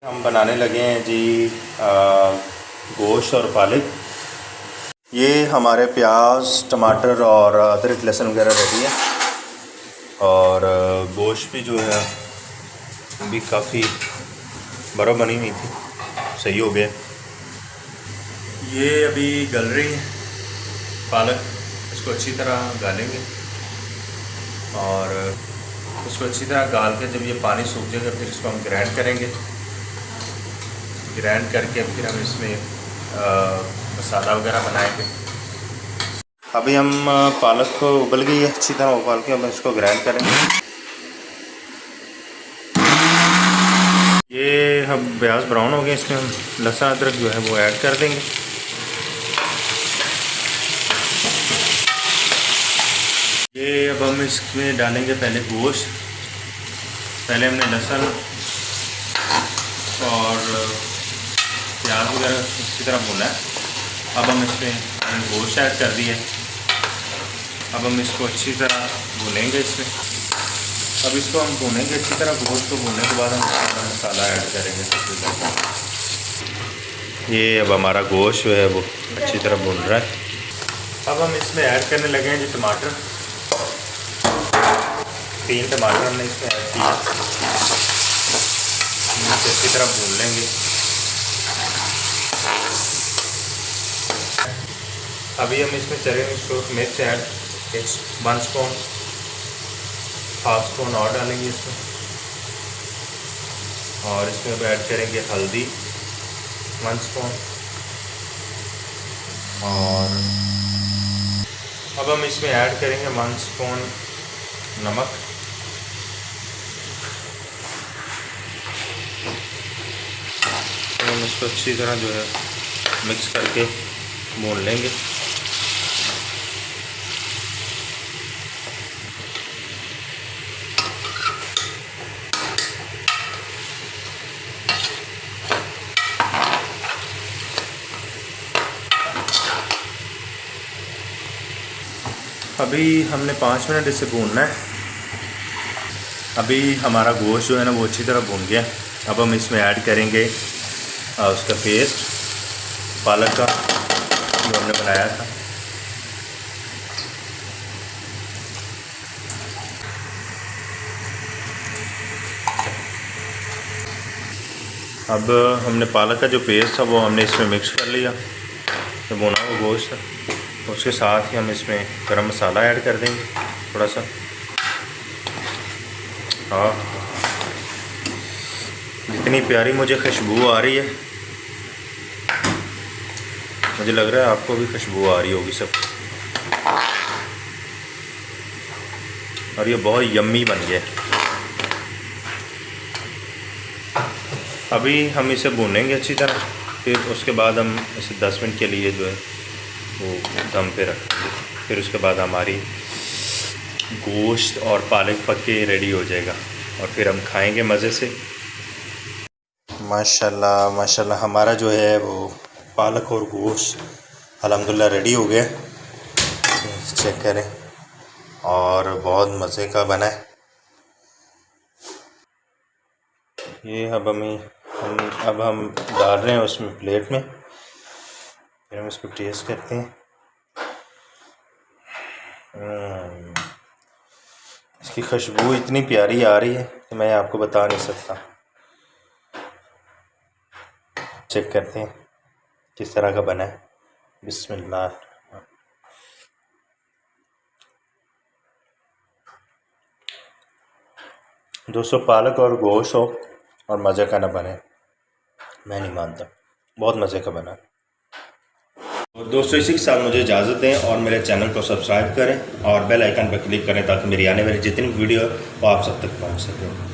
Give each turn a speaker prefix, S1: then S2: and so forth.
S1: हम बनाने लगे हैं जी गोश्त और पालक। ये हमारे प्याज टमाटर और अदरक लहसुन वगैरह रेडी है और गोश्त भी जो है भी काफ़ी बर्फ़ बनी हुई थी, सही हो गया। ये अभी गल रही है पालक, इसको अच्छी तरह गालेंगे और इसको अच्छी तरह गाल के जब ये पानी सूख जाएगा फिर इसको हम ग्राइंड करेंगे। ग्राइंड करके फिर हम इसमें मसाला वगैरह बनाएंगे। अभी हम पालक को उबल गई है अच्छी तरह, उबाल के हम इसको ग्राइंड करेंगे। ये हम प्याज ब्राउन हो गए, इसमें हम लहसुन अदरक जो है वो ऐड कर देंगे। ये अब हम इसमें डालेंगे पहले गोश्त। पहले हमने लहसुन और प्याज वगैरह अच्छी तरह भूना है। अब हम इसमें गोश्त ऐड कर दिए। अब हम इसको अच्छी तरह भूनेंगे इसमें। अब इसको हम भूनेंगे अच्छी तरह। गोश्त को भूनने के बाद हम इसमें मसाला ऐड करेंगे सबसे ज़्यादा। ये अब हमारा गोश्त जो है वो अच्छी तरह भून रहा है। अब हम इसमें ऐड करने लगे हैं जी टमाटर। 3 टमाटर हमने इसमें ऐड किया। इसे अच्छी तरह भून लेंगे। अभी हम इसमें चले मिर्च ऐड 1 स्पून, हाफ स्पून और डालेंगे इसमें। और इसमें अब ऐड करेंगे हल्दी 1 स्पून। और अब हम इसमें ऐड करेंगे 1 स्पून नमक। तो हम इसको अच्छी तरह जो है मिक्स करके भून लेंगे। अभी हमने 5 मिनट इसे भूनना है। अभी हमारा गोश्त जो है ना वो अच्छी तरह भून गया। अब हम इसमें ऐड करेंगे उसका पेस्ट पालक का जो हमने बनाया था। अब हमने पालक का जो पेस्ट था वो हमने इसमें मिक्स कर लिया, तो भुना हुआ गोश्त। उसके साथ ही हम इसमें गरम मसाला ऐड कर देंगे थोड़ा सा। हाँ, इतनी प्यारी मुझे खुशबू आ रही है, मुझे लग रहा है आपको भी खुशबू आ रही होगी सब। और ये बहुत यम्मी बन गया। अभी हम इसे भूनेंगे अच्छी तरह, फिर उसके बाद हम इसे 10 मिनट के लिए जो है वो दम पे रखेंगे। फिर उसके बाद हमारी गोश्त और पालक पक के रेडी हो जाएगा और फिर हम खाएंगे मज़े से। माशाल्लाह माशाल्लाह, हमारा जो है वो पालक और गोश्त अल्हम्दुलिल्लाह रेडी हो गया। चेक करें, और बहुत मज़े का बना है ये। अब हम डाल रहे हैं उसमें प्लेट में, फिर हम इसको टेस्ट करते हैं। इसकी खुशबू इतनी प्यारी आ रही है कि मैं आपको बता नहीं सकता। चेक करते हैं किस तरह का बना है। बिस्मिल्लाह। दोस्तों, पालक और गोश्त हो और मज़े का ना बने, मैं नहीं मानता। बहुत मज़े का बना। तो दोस्तों, इसी के साथ मुझे इजाज़त दें और मेरे चैनल को सब्सक्राइब करें और बेल आइकन पर क्लिक करें ताकि मेरी आने वाली जितनी वीडियो वो आप सब तक पहुंच सके।